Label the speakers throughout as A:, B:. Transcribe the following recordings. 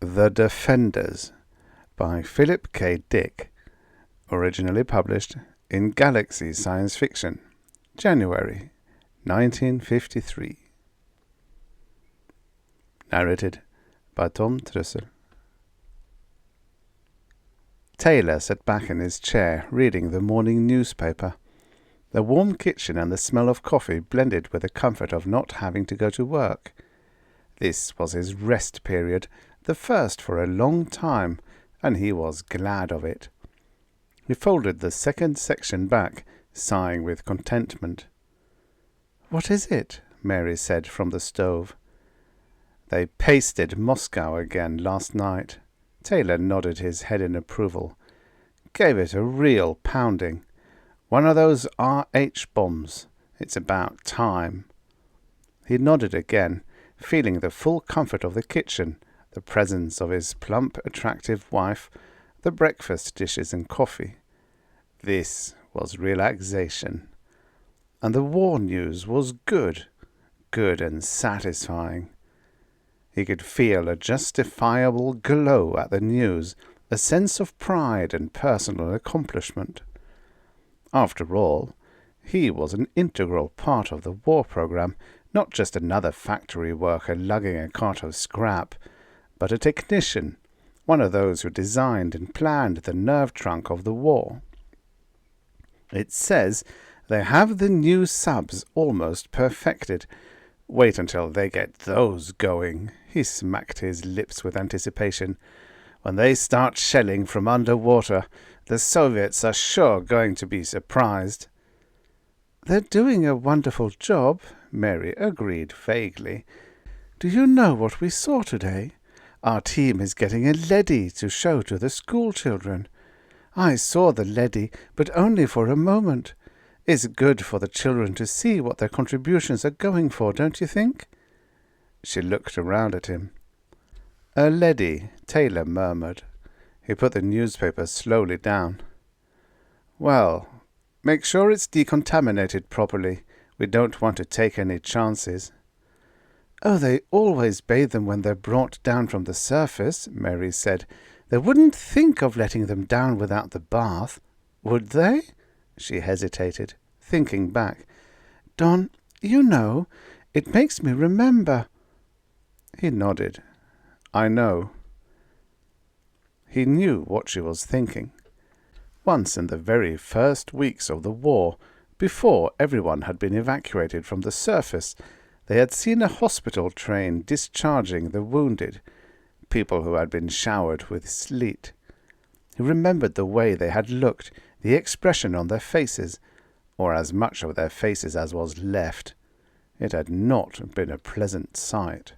A: The Defenders by Philip K. Dick, originally published in Galaxy Science Fiction, January 1953. Narrated by Tom Trussell. Taylor sat back in his chair, reading the morning newspaper. The warm kitchen and the smell of coffee blended with the comfort of not having to go to work. This was his rest period, the first for a long time, and he was glad of it. He folded the second section back, sighing with contentment. "What is it?" Mary said from the stove. "They pasted Moscow again last night." Taylor nodded his head in approval. "Gave it a real pounding. One of those RH bombs. It's about time." He nodded again, feeling the full comfort of the kitchen, the presence of his plump, attractive wife, the breakfast dishes and coffee. This was relaxation. And the war news was good and satisfying. He could feel a justifiable glow at the news, a sense of pride and personal accomplishment. After all, he was an integral part of the war program, not just another factory worker lugging a cart of scrap, but a technician, one of those who designed and planned the nerve trunk of the war. "It says they have the new subs almost perfected. Wait until they get those going." He smacked his lips with anticipation. "When they start shelling from underwater, the Soviets are sure going to be surprised." "They're doing a wonderful job," Mary agreed vaguely. "Do you know what we saw today? Our team is getting a leady to show to the school children. I saw the leady, but only for a moment. It's good for the children to see what their contributions are going for, don't you think?" She looked around at him. "A leady," Taylor murmured. He put the newspaper slowly down. "Well, make sure it's decontaminated properly. We don't want to take any chances." "Oh, they always bathe them when they're brought down from the surface," Mary said. "They wouldn't think of letting them down without the bath, would they?" She hesitated, thinking back. "Don, you know, it makes me remember." He nodded. "I know." He knew what she was thinking. Once in the very first weeks of the war, before everyone had been evacuated from the surface, they had seen a hospital train discharging the wounded, people who had been showered with sleet. He remembered the way they had looked, the expression on their faces, or as much of their faces as was left. It had not been a pleasant sight.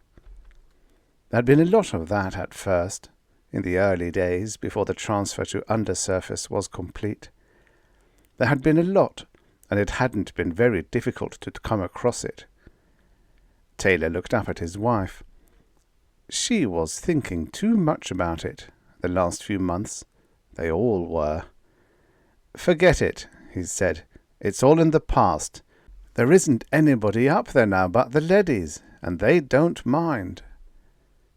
A: There had been a lot of that at first, in the early days before the transfer to Undersurface was complete. There had been a lot, and it hadn't been very difficult to come across it. Taylor looked up at his wife. She was thinking too much about it the last few months. They all were. "Forget it," he said. "It's all in the past. There isn't anybody up there now but the leadies, and they don't mind.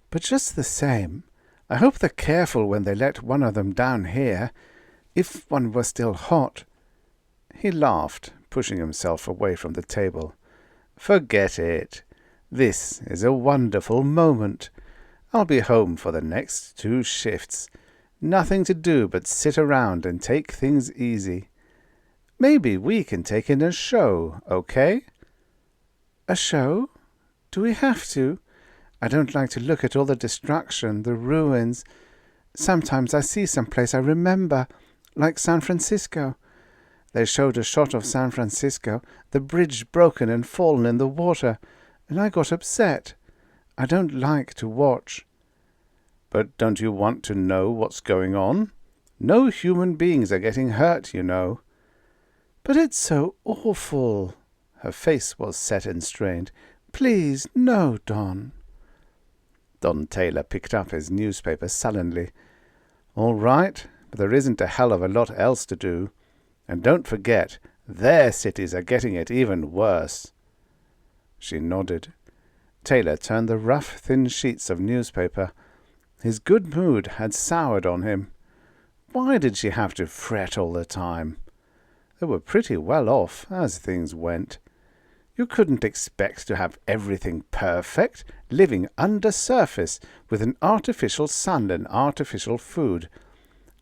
A: But just the same, I hope they're careful when they let one of them down here, if one were still hot." He laughed, pushing himself away from the table. "Forget it. This is a wonderful moment. I'll be home for the next 2 shifts. Nothing to do but sit around and take things easy. Maybe we can take in a show, okay?" "A show? Do we have to? I don't like to look at all the destruction, the ruins. Sometimes I see some place I remember, like San Francisco. They showed a shot of San Francisco, the bridge broken and fallen in the water, and I got upset. I don't like to watch." "But don't you want to know what's going on? No human beings are getting hurt, you know." "But it's so awful." Her face was set and strained. "Please, no, Don." Don Taylor picked up his newspaper sullenly. "All right, but there isn't a hell of a lot else to do. And don't forget, their cities are getting it even worse." She nodded. Taylor turned the rough, thin sheets of newspaper. His good mood had soured on him. Why did she have to fret all the time? They were pretty well off, as things went. You couldn't expect to have everything perfect, living undersurface, with an artificial sun and artificial food.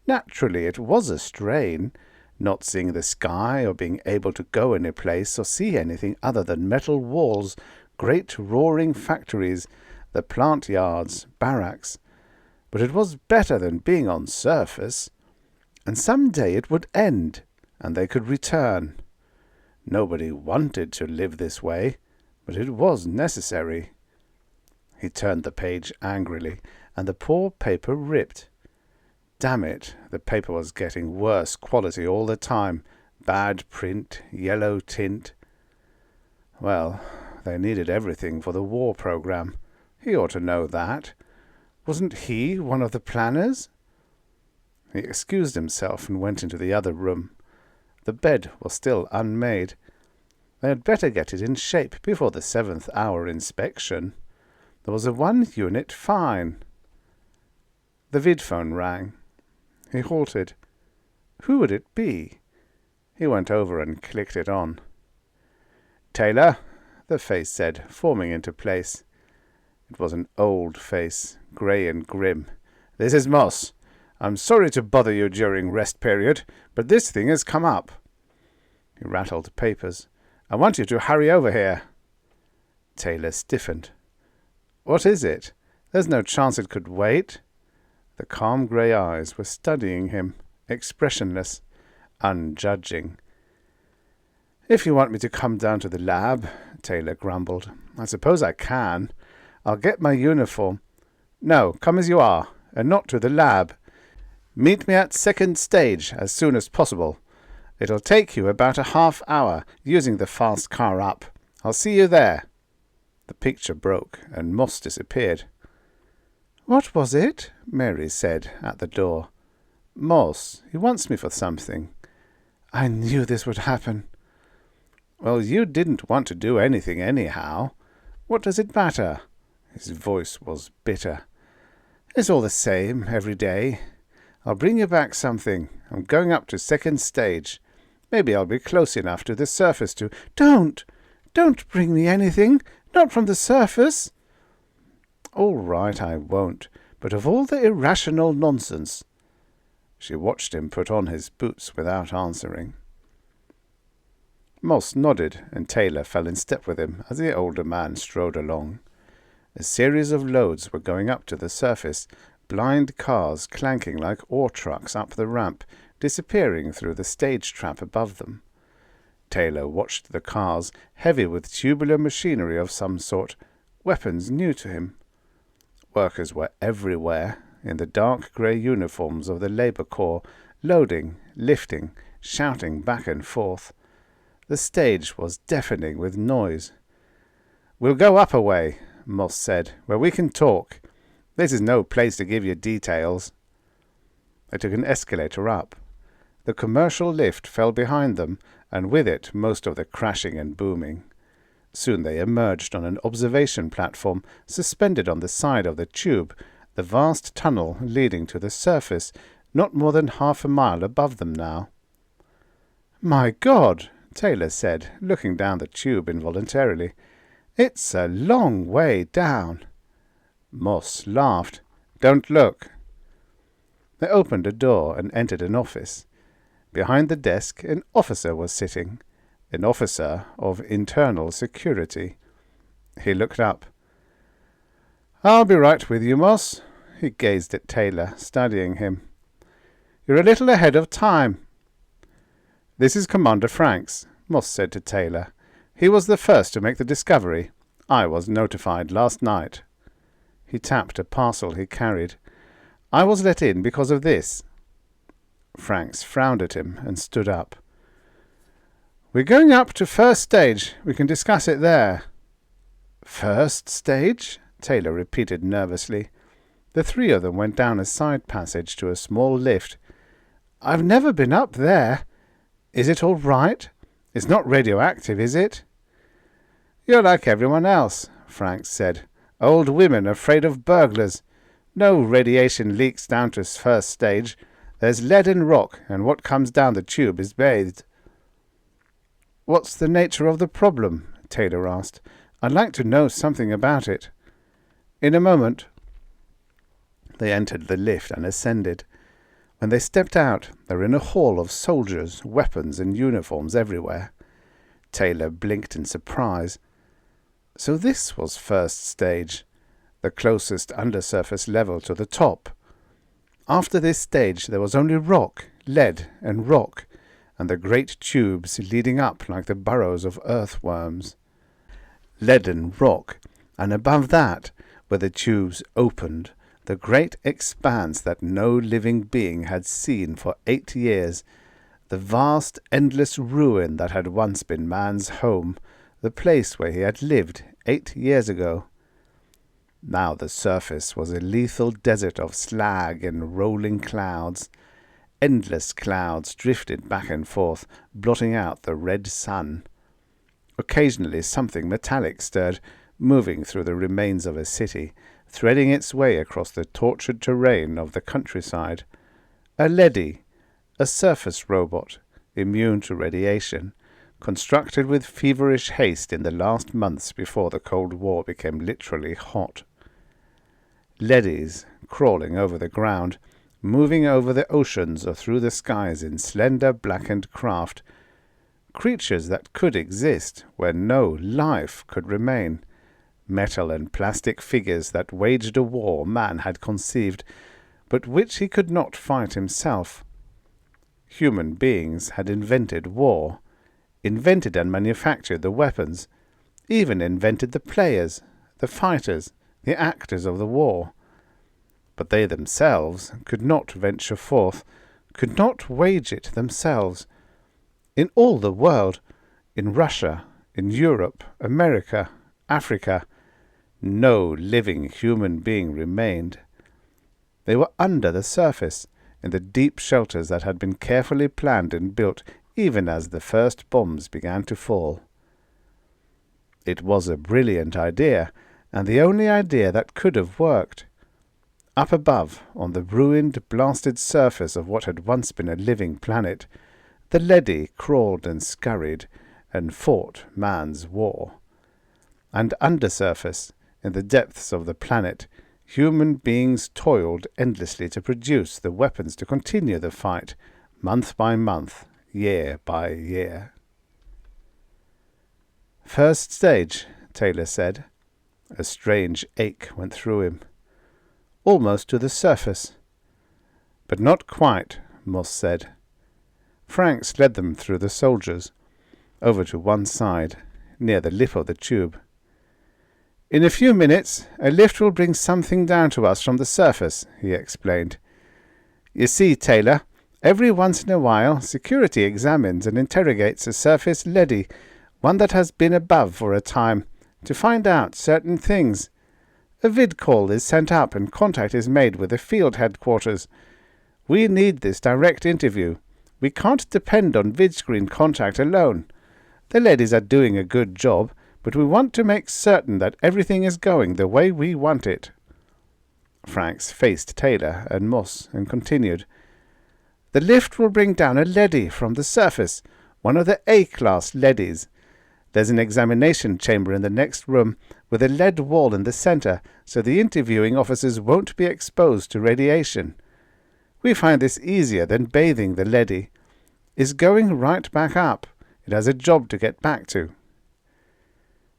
A: Naturally, it was a strain, not seeing the sky or being able to go any place or see anything other than metal walls, great roaring factories, the plant yards, barracks. But it was better than being on surface. And some day it would end, and they could return. Nobody wanted to live this way, but it was necessary. He turned the page angrily, and the poor paper ripped. Damn it, the paper was getting worse quality all the time. Bad print, yellow tint. Well, they needed everything for the war program. He ought to know that. Wasn't he one of the planners? He excused himself and went into the other room. The bed was still unmade. They had better get it in shape before the 7th hour inspection. There was a 1-unit fine. The vidphone rang. He halted. Who would it be? He went over and clicked it on. "Taylor," the face said, forming into place. It was an old face, grey and grim. "This is Moss. I'm sorry to bother you during rest period, but this thing has come up." He rattled papers. "I want you to hurry over here." Taylor stiffened. "What is it? There's no chance it could wait." The calm grey eyes were studying him, expressionless, unjudging. "If you want me to come down to the lab," Taylor grumbled, "I suppose I can. I'll get my uniform." "No, come as you are, and not to the lab. Meet me at 2nd stage as soon as possible. It'll take you about a half-hour, using the fast car up. I'll see you there." The picture broke, and Moss disappeared. "What was it?" Mary said at the door. "Moss. He wants me for something." "I knew this would happen." "Well, you didn't want to do anything anyhow. What does it matter?" His voice was bitter. "It's all the same every day. I'll bring you back something. I'm going up to 2nd stage. Maybe I'll be close enough to the surface to—" "Don't! Don't bring me anything! Not from the surface!" "All right, I won't. But of all the irrational nonsense—" She watched him put on his boots without answering. Moss nodded, and Taylor fell in step with him as the older man strode along. A series of loads were going up to the surface, blind cars clanking like ore trucks up the ramp, disappearing through the stage trap above them. Taylor watched the cars, heavy with tubular machinery of some sort, weapons new to him. Workers were everywhere, in the dark grey uniforms of the Labour Corps, loading, lifting, shouting back and forth. The stage was deafening with noise. "We'll go up a way," Moss said, "where we can talk. This is no place to give you details." They took an escalator up. The commercial lift fell behind them, and with it most of the crashing and booming. Soon they emerged on an observation platform suspended on the side of the tube, the vast tunnel leading to the surface, not more than half a mile above them now. "My God!" Taylor said, looking down the tube involuntarily. "It's a long way down." Moss laughed. "Don't look." They opened a door and entered an office. Behind the desk an officer was sitting, an officer of internal security. He looked up. "I'll be right with you, Moss." He gazed at Taylor, studying him. "You're a little ahead of time." "This is Commander Franks," Moss said to Taylor. "He was the first to make the discovery. I was notified last night." He tapped a parcel he carried. "I was let in because of this." Franks frowned at him and stood up. "We're going up to 1st stage. We can discuss it there." "1st stage?" Taylor repeated nervously. The three of them went down a side passage to a small lift. "I've never been up there. Is it all right? It's not radioactive, is it?" "You're like everyone else," Franks said. "Old women afraid of burglars. No radiation leaks down to first stage. There's lead and rock, and what comes down the tube is bathed." "What's the nature of the problem?" Taylor asked. "I'd like to know something about it." "In a moment." They entered the lift and ascended. When they stepped out, they were in a hall of soldiers, weapons and uniforms everywhere. Taylor blinked in surprise. So this was first stage, the closest undersurface level to the top. After this stage there was only rock, lead and rock, and the great tubes leading up like the burrows of earthworms. Lead and rock, and above that, where the tubes opened, the great expanse that no living being had seen for 8 years, the vast, endless ruin that had once been man's home, the place where he had lived 8 years ago. Now the surface was a lethal desert of slag and rolling clouds. Endless clouds drifted back and forth, blotting out the red sun. Occasionally something metallic stirred, moving through the remains of a city, threading its way across the tortured terrain of the countryside. A leady, a surface robot, immune to radiation, constructed with feverish haste in the last months before the Cold War became literally hot. Leadies, crawling over the ground, moving over the oceans or through the skies in slender blackened craft, creatures that could exist where no life could remain, metal and plastic figures that waged a war man had conceived, but which he could not fight himself. Human beings had invented war, invented and manufactured the weapons, even invented the players, the fighters, the actors of the war. But they themselves could not venture forth, could not wage it themselves. In all the world, in Russia, in Europe, America, Africa, no living human being remained. They were under the surface, in the deep shelters that had been carefully planned and built even as the first bombs began to fall. It was a brilliant idea, and the only idea that could have worked. Up above, on the ruined, blasted surface of what had once been a living planet, the leady crawled and scurried and fought man's war. And undersurface, in the depths of the planet, human beings toiled endlessly to produce the weapons to continue the fight, month by month, year by year. "First stage," Taylor said. A strange ache went through him. "Almost to the surface." "But not quite," Moss said. Franks led them through the soldiers, over to one side, near the lip of the tube. "In a few minutes, a lift will bring something down to us from the surface," he explained. "You see, Taylor, every once in a while security examines and interrogates a surface leady, one that has been above for a time, to find out certain things. A vid call is sent up and contact is made with the field headquarters. We need this direct interview. We can't depend on vidscreen contact alone. The ladies are doing a good job, but we want to make certain that everything is going the way we want it." Franks faced Taylor and Moss and continued. "The lift will bring down a leady from the surface, one of the A-class leadies. There's an examination chamber in the next room with a lead wall in the center, so the interviewing officers won't be exposed to radiation. We find this easier than bathing the leady. It's going right back up. It has a job to get back to."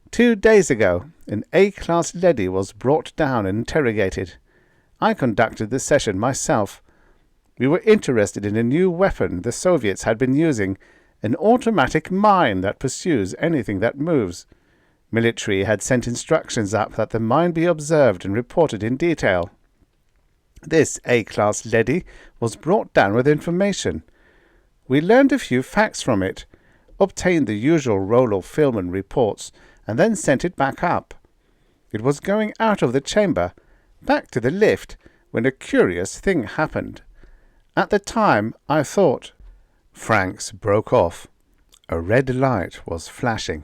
A: 2 days ago, an A-class leady was brought down and interrogated. I conducted the session myself. We were interested in a new weapon the Soviets had been using, an automatic mine that pursues anything that moves. Military had sent instructions up that the mine be observed and reported in detail. This A-class leady was brought down with information. We learned a few facts from it, obtained the usual roll of film and reports, and then sent it back up. It was going out of the chamber, back to the lift, when a curious thing happened. At the time, I thought—" Franks broke off. A red light was flashing.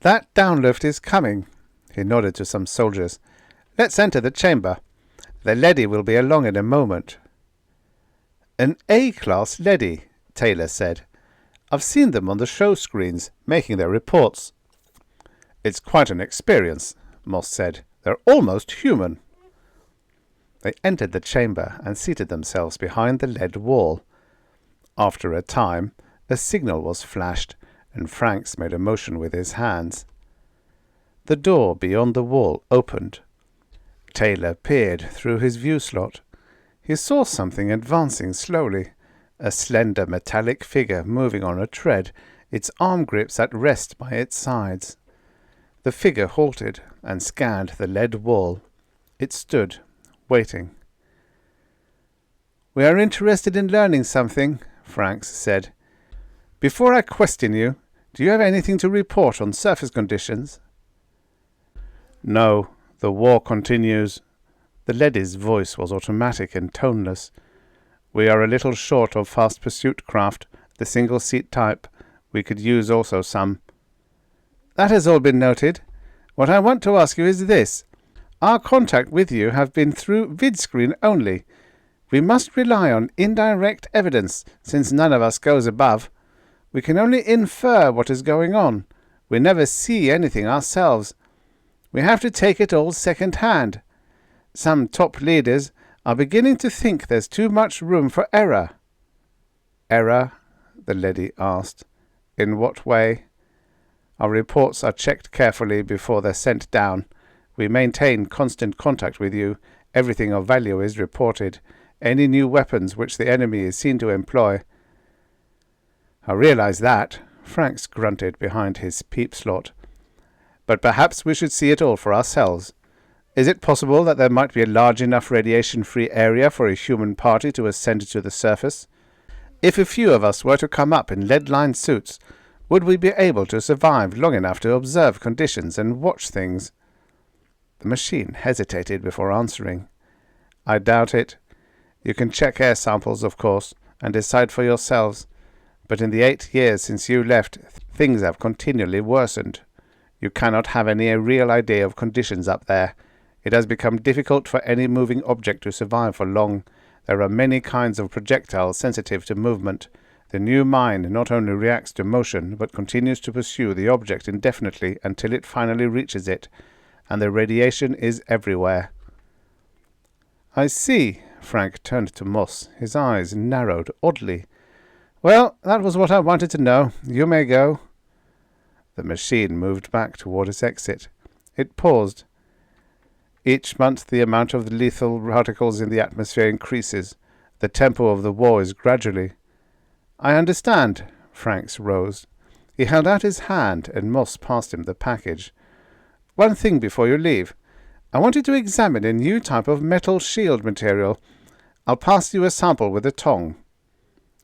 A: "That downlift is coming." He nodded to some soldiers. "Let's enter the chamber. The leady will be along in a moment." "An A-class leady," Taylor said. "I've seen them on the show screens, making their reports." "It's quite an experience," Moss said. "They're almost human." They entered the chamber and seated themselves behind the lead wall. After a time, a signal was flashed, and Franks made a motion with his hands. The door beyond the wall opened. Taylor peered through his view slot. He saw something advancing slowly, a slender metallic figure moving on a tread, its arm grips at rest by its sides. The figure halted and scanned the lead wall. It stood, waiting. "We are interested in learning something," Franks said. "Before I question you, do you have anything to report on surface conditions?" "No, the war continues." The leady's voice was automatic and toneless. "We are a little short of fast pursuit craft, the single-seat type. We could use also some." "That has all been noted. What I want to ask you is this. Our contact with you have been through vidscreen only. We must rely on indirect evidence, since none of us goes above. We can only infer what is going on. We never see anything ourselves. We have to take it all second-hand. Some top leaders are beginning to think there's too much room for error." "Error?" the leady asked. "In what way?" "Our reports are checked carefully before they're sent down. We maintain constant contact with you. Everything of value is reported. Any new weapons which the enemy is seen to employ." "I realize that," Franks grunted behind his peep slot. "But perhaps we should see it all for ourselves. Is it possible that there might be a large enough radiation-free area for a human party to ascend to the surface? If a few of us were to come up in lead-lined suits, would we be able to survive long enough to observe conditions and watch things?" The machine hesitated before answering. "I doubt it. You can check air samples, of course, and decide for yourselves. But in the 8 years since you left, things have continually worsened. You cannot have any real idea of conditions up there. It has become difficult for any moving object to survive for long. There are many kinds of projectiles sensitive to movement. The new mine not only reacts to motion, but continues to pursue the object indefinitely until it finally reaches it, and the radiation is everywhere." "I see." Frank turned to Moss. His eyes narrowed oddly. "Well, that was what I wanted to know. You may go." The machine moved back toward its exit. It paused. "Each month the amount of the lethal particles in the atmosphere increases. The tempo of the war is gradually." "I understand." Franks rose. He held out his hand, and Moss passed him the package. "One thing before you leave. I want you to examine a new type of metal shield material. I'll pass you a sample with a tong."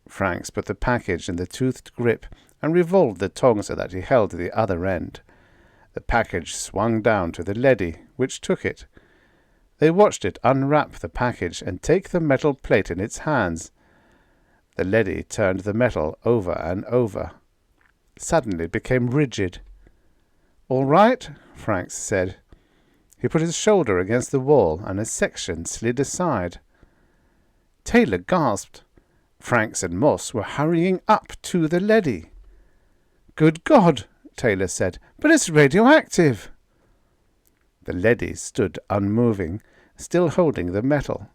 A: Franks put the package in the toothed grip and revolved the tong so that he held the other end. The package swung down to the leady, which took it. They watched it unwrap the package and take the metal plate in its hands. The leady turned the metal over and over. Suddenly it became rigid. "All right," Franks said. He put his shoulder against the wall, and a section slid aside. Taylor gasped. Franks and Moss were hurrying up to the leady. "Good God," Taylor said, "but it's radioactive." The leady stood unmoving, still holding the metal.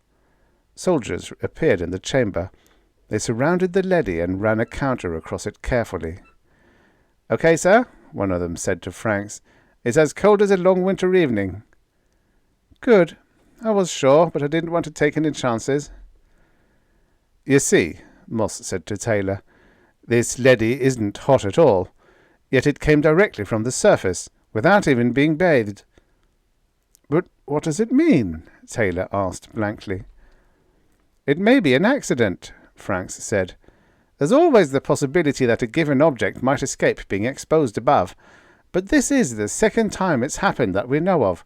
A: Soldiers appeared in the chamber. They surrounded the leady and ran a counter across it carefully. "Okay, sir," one of them said to Franks. "It's as cold as a long winter evening." "Good. I was sure, but I didn't want to take any chances." "You see," Moss said to Taylor, "this leady isn't hot at all. Yet it came directly from the surface, without even being bathed." "But what does it mean?" Taylor asked blankly. "It may be an accident," Franks said. "There's always the possibility that a given object might escape being exposed above, but this is the second time it's happened that we know of.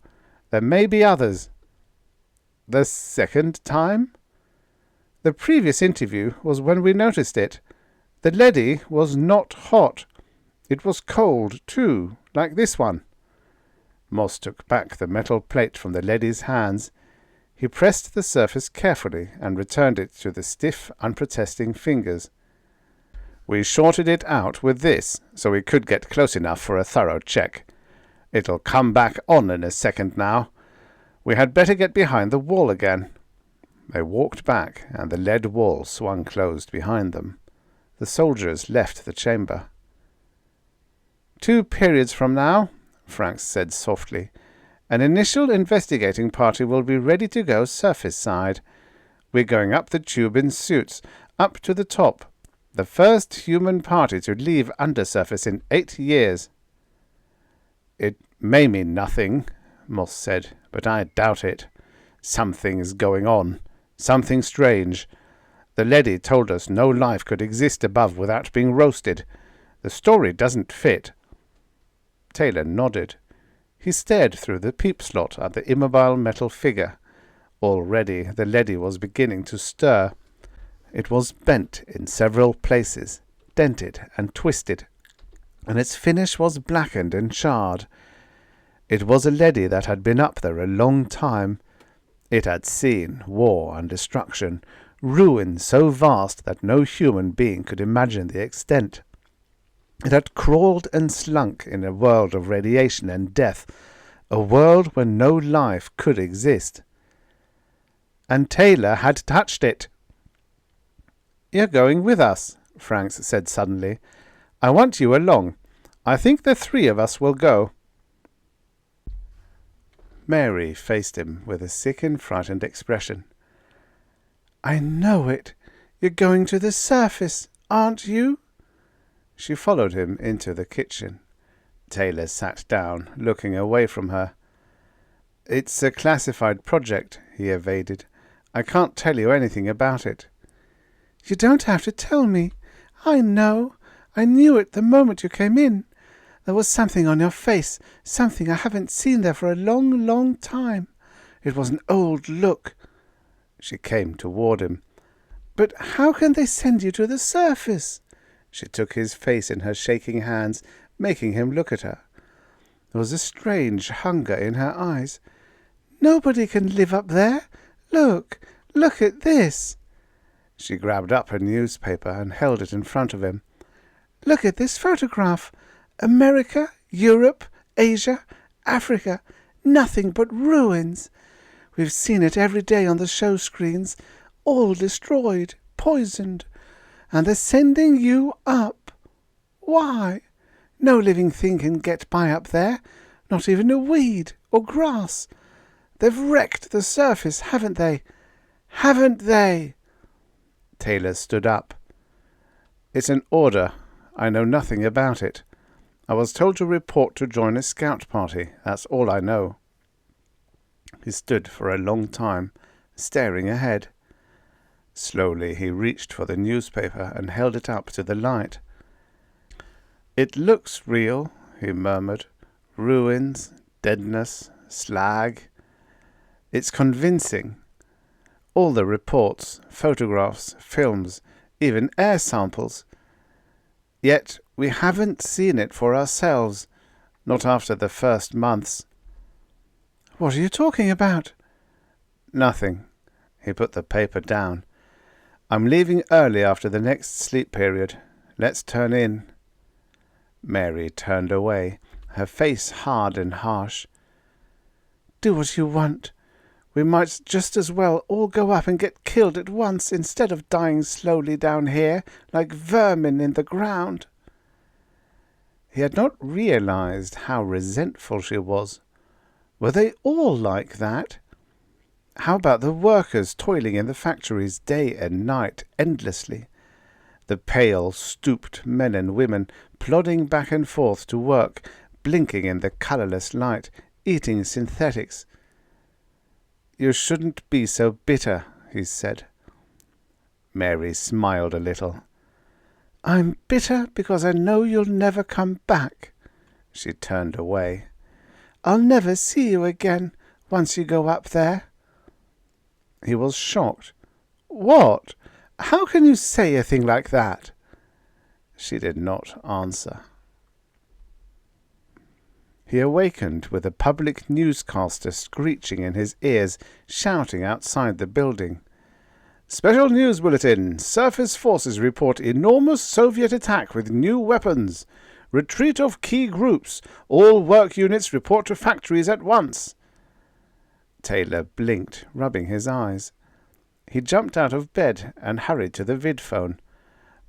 A: There may be others." "The second time?" "The previous interview was when we noticed it. The leady was not hot. It was cold, too, like this one." Moss took back the metal plate from the leady's hands. He pressed the surface carefully and returned it to the stiff, unprotesting fingers. "We shorted it out with this, so we could get close enough for a thorough check. It'll come back on in a second now. We had better get behind the wall again." They walked back, and the lead wall swung closed behind them. The soldiers left the chamber. 2 periods from now," Franks said softly, "an initial investigating party will be ready to go surface side. We're going up the tube in suits, up to the top. The first human party to leave Undersurface in 8 years." "It may mean nothing," Moss said, "but I doubt it. Something's going on. Something strange. The leady told us no life could exist above without being roasted. The story doesn't fit." Taylor nodded. He stared through the peep slot at the immobile metal figure. Already the leady was beginning to stir. It was bent in several places, dented and twisted, and its finish was blackened and charred. It was a leady that had been up there a long time. It had seen war and destruction, ruin so vast that no human being could imagine the extent. It had crawled and slunk in a world of radiation and death, a world where no life could exist. And Taylor had touched it. "You're going with us," Franks said suddenly. "I want you along. I think the 3 of us will go." Mary faced him with a sick and frightened expression. "I know it. You're going to the surface, aren't you?" She followed him into the kitchen. Taylor sat down, looking away from her. "It's a classified project," he evaded. "I can't tell you anything about it." "You don't have to tell me. I know. I knew it the moment you came in. There was something on your face, something I haven't seen there for a long, long time. It was an old look." She came toward him. "But how can they send you to the surface?" She took his face in her shaking hands, making him look at her. There was a strange hunger in her eyes. "Nobody can live up there. Look at this." She grabbed up a newspaper and held it in front of him. "Look at this photograph. America, Europe, Asia, Africa, nothing but ruins. We've seen it every day on the show screens, all destroyed, poisoned. And they're sending you up. Why? No living thing can get by up there, not even a weed or grass. They've wrecked the surface, haven't they? Haven't they?" Taylor stood up. "It's an order. I know nothing about it. I was told to report to join a scout party. That's all I know." He stood for a long time, staring ahead. Slowly he reached for the newspaper and held it up to the light. "It looks real," he murmured. "Ruins, deadness, slag. It's convincing. All the reports, photographs, films, even air samples. Yet we haven't seen it for ourselves, not after the first months." "What are you talking about?" "Nothing." He put the paper down. "I'm leaving early after the next sleep period. Let's turn in." Mary turned away, her face hard and harsh. "Do what you want. We might just as well all go up and get killed at once instead of dying slowly down here like vermin in the ground." He had not realized how resentful she was. Were they all like that? How about the workers toiling in the factories day and night endlessly? The pale, stooped men and women plodding back and forth to work, blinking in the colourless light, eating synthetics. "You shouldn't be so bitter," he said. Mary smiled a little. "I'm bitter because I know you'll never come back." She turned away. "I'll never see you again once you go up there." He was shocked. "What? How can you say a thing like that?" She did not answer. He awakened with a public newscaster screeching in his ears, shouting outside the building. "Special news bulletin. Surface forces report enormous Soviet attack with new weapons. Retreat of key groups. All work units report to factories at once." Taylor blinked, rubbing his eyes. He jumped out of bed and hurried to the vidphone.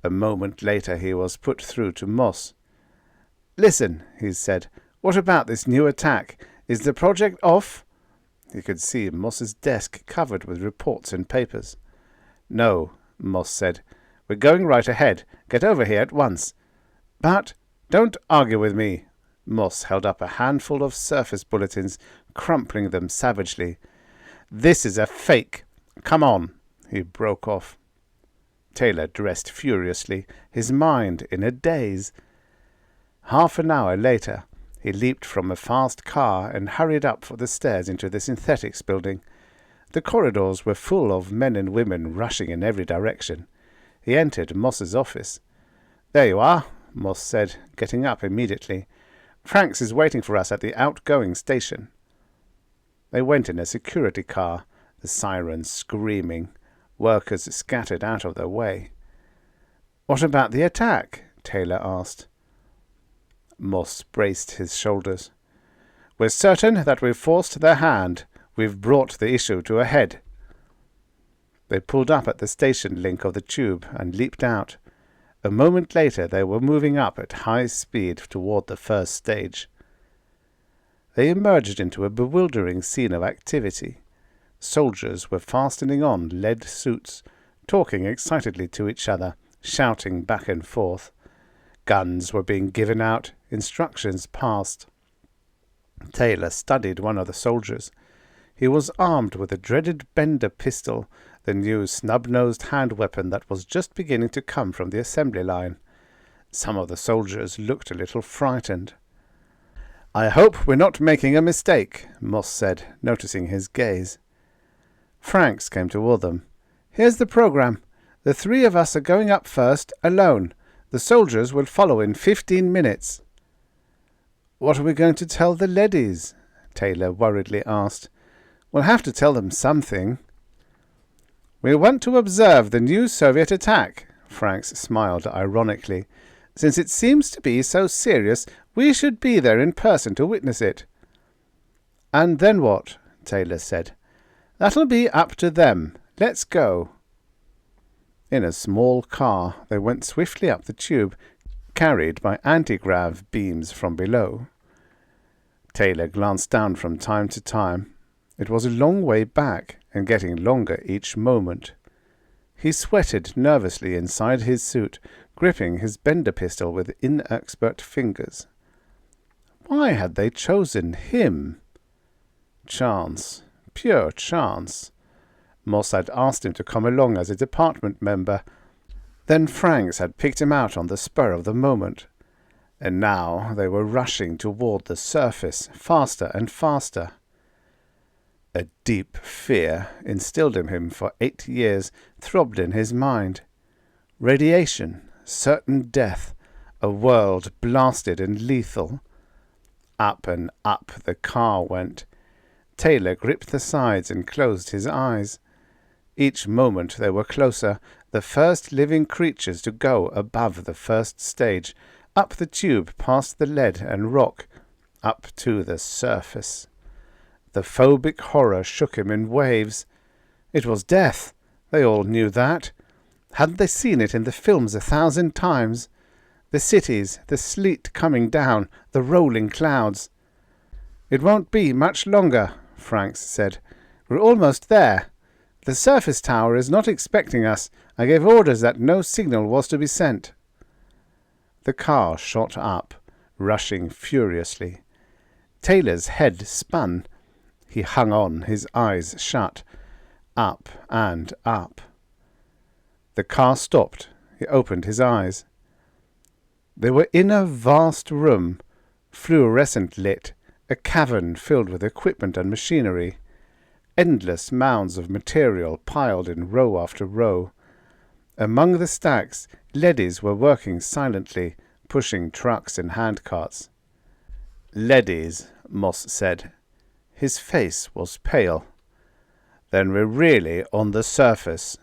A: A moment later he was put through to Moss. "Listen," he said. "What about this new attack? Is the project off?" He could see Moss's desk covered with reports and papers. "No," Moss said. "We're going right ahead. Get over here at once." "But—" "Don't argue with me." Moss held up a handful of surface bulletins, crumpling them savagely. "This is a fake. Come on." He broke off. Taylor dressed furiously, his mind in a daze. Half an hour later, he leaped from a fast car and hurried up the stairs into the synthetics building. The corridors were full of men and women rushing in every direction. He entered Moss's office. "There you are," Moss said, getting up immediately. "Franks is waiting for us at the outgoing station." They went in a security car, the sirens screaming. Workers scattered out of their way. "What about the attack?" Taylor asked. Moss braced his shoulders. "We're certain that we've forced their hand. We've brought the issue to a head." They pulled up at the station link of the tube and leaped out. A moment later they were moving up at high speed toward the first stage. They emerged into a bewildering scene of activity. Soldiers were fastening on lead suits, talking excitedly to each other, shouting back and forth. Guns were being given out, instructions passed. Taylor studied one of the soldiers. He was armed with a dreaded Bender pistol, the new snub-nosed hand weapon that was just beginning to come from the assembly line. Some of the soldiers looked a little frightened. "I hope we're not making a mistake," Moss said, noticing his gaze. Franks came toward them. "Here's the program. The three of us are going up first, alone. The soldiers will follow in 15 minutes. "What are we going to tell the leadies?" Taylor worriedly asked. "We'll have to tell them something." "We want to observe the new Soviet attack," Franks smiled ironically. "Since it seems to be so serious, we should be there in person to witness it." "And then what?" Taylor said. "That'll be up to them. Let's go." In a small car, they went swiftly up the tube, carried by anti-grav beams from below. Taylor glanced down from time to time. It was a long way back, and getting longer each moment. He sweated nervously inside his suit, gripping his Bender pistol with inexpert fingers. Why had they chosen him? Chance. Pure chance. Moss had asked him to come along as a department member. Then Franks had picked him out on the spur of the moment. And now they were rushing toward the surface, faster and faster. A deep fear, instilled in him for 8 years, throbbed in his mind. Radiation, certain death, a world blasted and lethal. Up and up the car went. Taylor gripped the sides and closed his eyes. Each moment they were closer, the first living creatures to go above the first stage, up the tube past the lead and rock, up to the surface. The phobic horror shook him in waves. It was death. They all knew that. Hadn't they seen it in the films 1,000 times? The cities, the sleet coming down, the rolling clouds. "It won't be much longer," Franks said. "We're almost there. The surface tower is not expecting us. I gave orders that no signal was to be sent." The car shot up, rushing furiously. Taylor's head spun. He hung on, his eyes shut. Up and up. The car stopped. He opened his eyes. They were in a vast room, fluorescent lit, a cavern filled with equipment and machinery. Endless mounds of material piled in row after row. Among the stacks, leadies were working silently, pushing trucks and handcarts. "Leadies," Moss said. His face was pale. "Then we're really on the surface."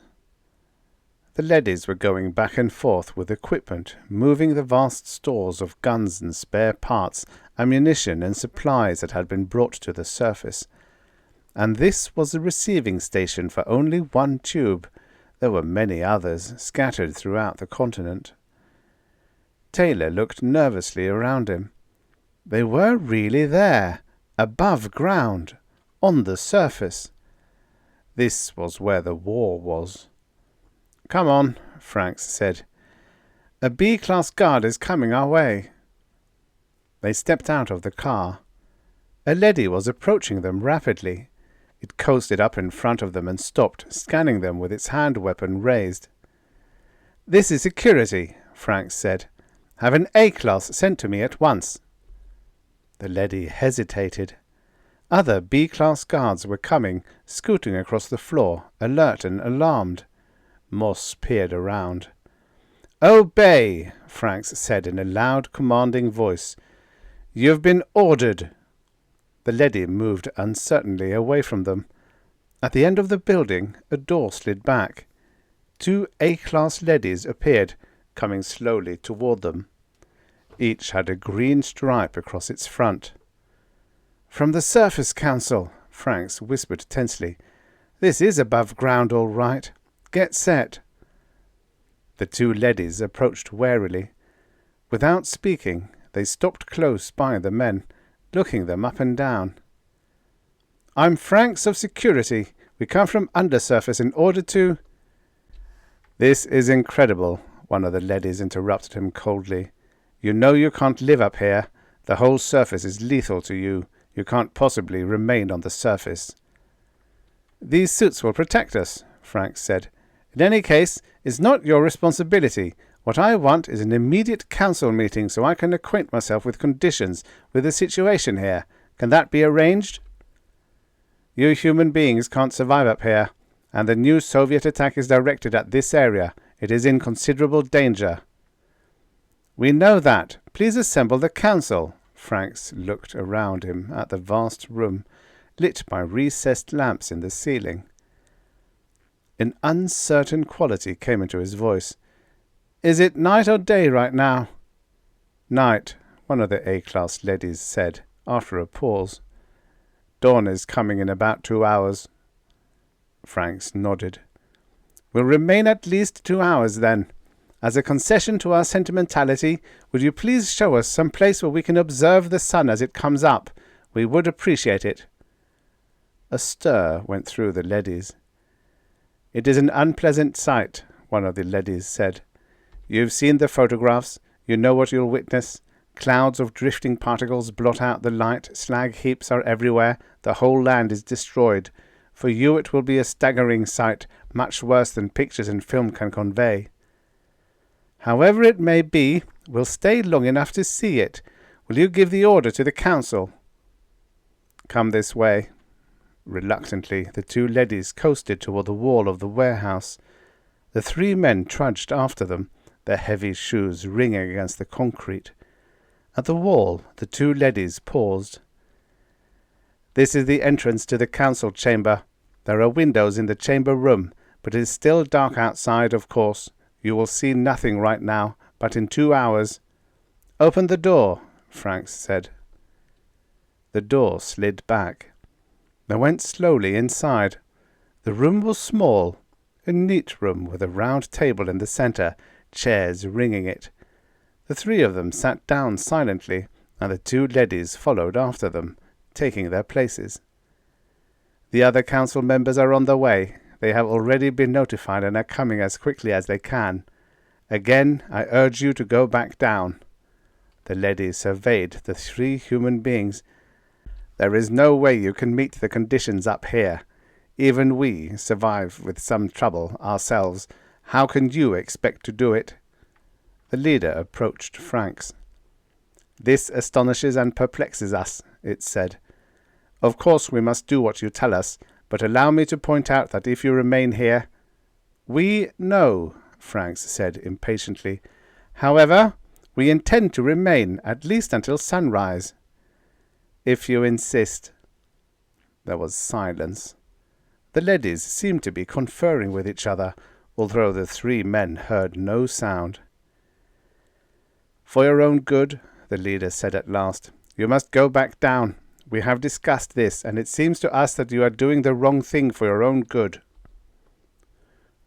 A: The leadies were going back and forth with equipment, moving the vast stores of guns and spare parts, ammunition and supplies that had been brought to the surface. And this was the receiving station for only one tube. There were many others scattered throughout the continent. Taylor looked nervously around him. They were really there, above ground, on the surface. This was where the war was. "Come on," Franks said. "A B-class guard is coming our way." They stepped out of the car. A leady was approaching them rapidly. It coasted up in front of them and stopped, scanning them with its hand weapon raised. "This is security," Franks said. "Have an A-class sent to me at once." The leady hesitated. Other B-class guards were coming, scooting across the floor, alert and alarmed. Moss peered around. "Obey," Franks said in a loud, commanding voice. "You've been ordered." The leady moved uncertainly away from them. At the end of the building, a door slid back. 2 A-class leadies appeared, coming slowly toward them. Each had a green stripe across its front. "From the Surface Council," Franks whispered tensely. "This is above ground, all right. Get set." The 2 leadies approached warily. Without speaking, they stopped close by the men, looking them up and down. "I'm Franks of Security. We come from Undersurface in order to—" "This is incredible," one of the leadies interrupted him coldly. "You know you can't live up here. The whole surface is lethal to you. You can't possibly remain on the surface." "These suits will protect us," Franks said. "In any case, it's not your responsibility. What I want is an immediate council meeting so I can acquaint myself with conditions, with the situation here. Can that be arranged?" "You human beings can't survive up here, and the new Soviet attack is directed at this area. It is in considerable danger." "We know that. Please assemble the council." Franks looked around him at the vast room, lit by recessed lamps in the ceiling. An uncertain quality came into his voice. "Is it night or day right now?" "Night," one of the A-class leadies said, after a pause. "Dawn is coming in about 2 hours." Franks nodded. "We'll remain at least 2 hours, then. As a concession to our sentimentality, would you please show us some place where we can observe the sun as it comes up? We would appreciate it." A stir went through the leadies. "It is an unpleasant sight," one of the leadies said. "You've seen the photographs. You know what you'll witness. Clouds of drifting particles blot out the light. Slag heaps are everywhere. The whole land is destroyed. For you it will be a staggering sight, much worse than pictures and film can convey. However it may be, we'll stay long enough to see it. Will you give the order to the council?" "Come this way." Reluctantly, the 2 leadies coasted toward the wall of the warehouse. The 3 men trudged after them, their heavy shoes ringing against the concrete. At the wall, the 2 leadies paused. "This is the entrance to the council chamber. There are windows in the chamber room, but it is still dark outside, of course. You will see nothing right now, but in 2 hours—" "Open the door," Franks said. The door slid back. They went slowly inside. The room was small, a neat room with a round table in the center, chairs ringing it. The 3 of them sat down silently, and the 2 leadies followed after them, taking their places. "The other council members are on their way. They have already been notified and are coming as quickly as they can. Again, I urge you to go back down." The leady surveyed the 3 human beings. "There is no way you can meet the conditions up here. Even we survive with some trouble ourselves. How can you expect to do it?" The leader approached Franks. "This astonishes and perplexes us," it said. "Of course we must do what you tell us, but allow me to point out that if you remain here—" "We know," Franks said impatiently. "However, we intend to remain at least until sunrise." If you insist. There was silence. The leadies seemed to be conferring with each other, although the three men heard no sound. For your own good, the leader said at last, you must go back down. We have discussed this, and it seems to us that you are doing the wrong thing for your own good.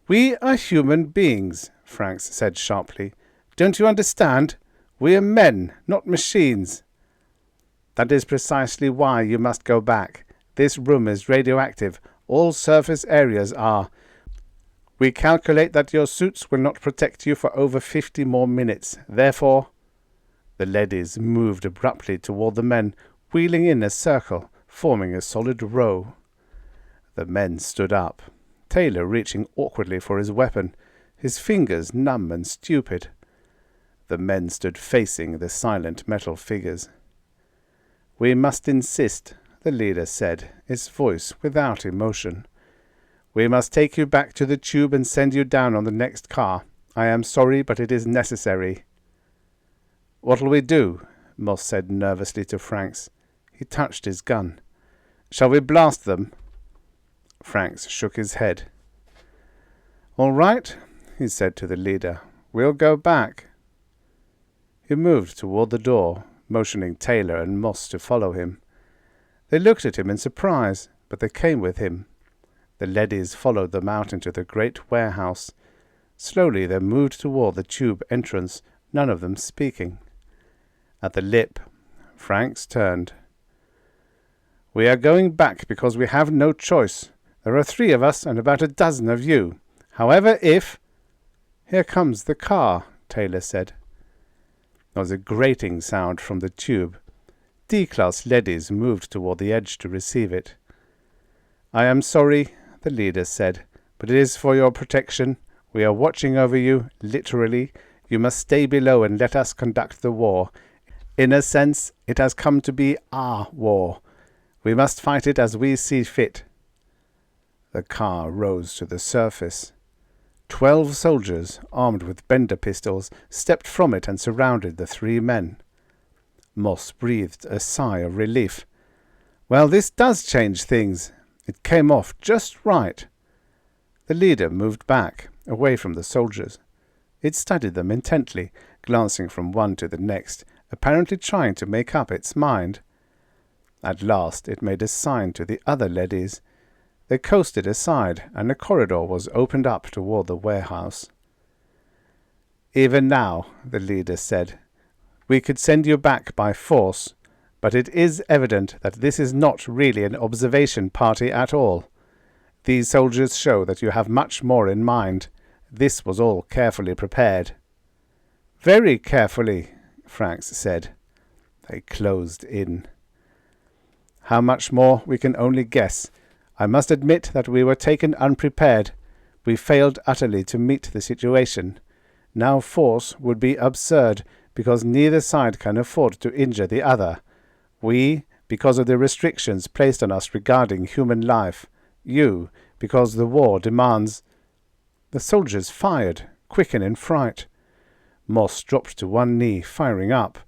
A: We are human beings, Franks said sharply. Don't you understand? We are men, not machines. That is precisely why you must go back. This room is radioactive. All surface areas are. We calculate that your suits will not protect you for over 50 more minutes. Therefore, the leadies moved abruptly toward the men, wheeling in a circle, forming a solid row. The men stood up, Taylor reaching awkwardly for his weapon, his fingers numb and stupid. The men stood facing the silent metal figures. We must insist, the leader said, his voice without emotion. We must take you back to the tube and send you down on the next car. I am sorry, but it is necessary. What'll we do? Moss said nervously to Franks. He touched his gun. Shall we blast them? Franks shook his head. All right, he said to the leader. We'll go back. He moved toward the door, motioning Taylor and Moss to follow him. They looked at him in surprise, but they came with him. The leadies followed them out into the great warehouse. Slowly they moved toward the tube entrance, none of them speaking. At the lip, Franks turned. We are going back because we have no choice. There are 3 of us and about a dozen of you. However, if... Here comes the car, Taylor said. There was a grating sound from the tube. D-class leadies moved toward the edge to receive it. I am sorry, the leader said, but it is for your protection. We are watching over you, literally. You must stay below and let us conduct the war. In a sense, it has come to be our war. We must fight it as we see fit. The car rose to the surface. 12 soldiers, armed with Bender pistols, stepped from it and surrounded the 3 men. Moss breathed a sigh of relief. Well, this does change things. It came off just right. The leader moved back, away from the soldiers. It studied them intently, glancing from one to the next, apparently trying to make up its mind. At last it made a sign to the other leadies. They coasted aside, and a corridor was opened up toward the warehouse. Even now, the leader said, we could send you back by force, but it is evident that this is not really an observation party at all. These soldiers show that you have much more in mind. This was all carefully prepared. Very carefully, Franks said. They closed in. How much more we can only guess. I must admit that we were taken unprepared. We failed utterly to meet the situation. Now force would be absurd, because neither side can afford to injure the other. We, because of the restrictions placed on us regarding human life. You, because the war demands. The soldiers fired, quick and in fright. Moss dropped to one knee, firing up.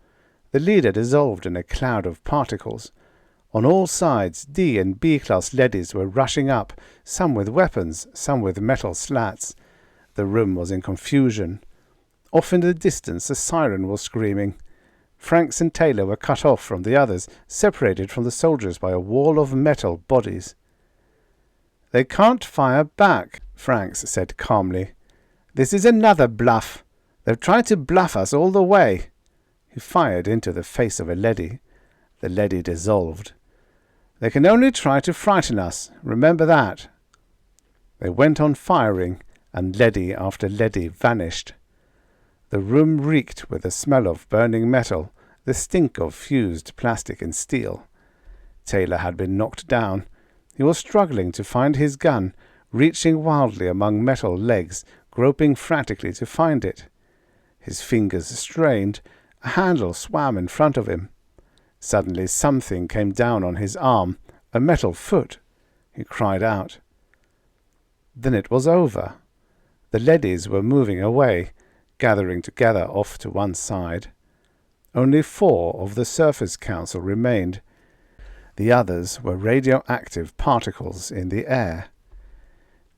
A: The leader dissolved in a cloud of particles. On all sides, D and B-class leadies were rushing up, some with weapons, some with metal slats. The room was in confusion. Off in the distance a siren was screaming. Franks and Taylor were cut off from the others, separated from the soldiers by a wall of metal bodies. They can't fire back, Franks said calmly. This is another bluff. They've tried to bluff us all the way. He fired into the face of a leady. The leady dissolved. They can only try to frighten us. Remember that. They went on firing, and leady after leady vanished. The room reeked with the smell of burning metal, the stink of fused plastic and steel. Taylor had been knocked down. He was struggling to find his gun, reaching wildly among metal legs, groping frantically to find it. His fingers strained. A handle swam in front of him. Suddenly something came down on his arm, a metal foot. He cried out. Then it was over. The leadies were moving away, gathering together off to one side. Only 4 of the Surface Council remained. The others were radioactive particles in the air.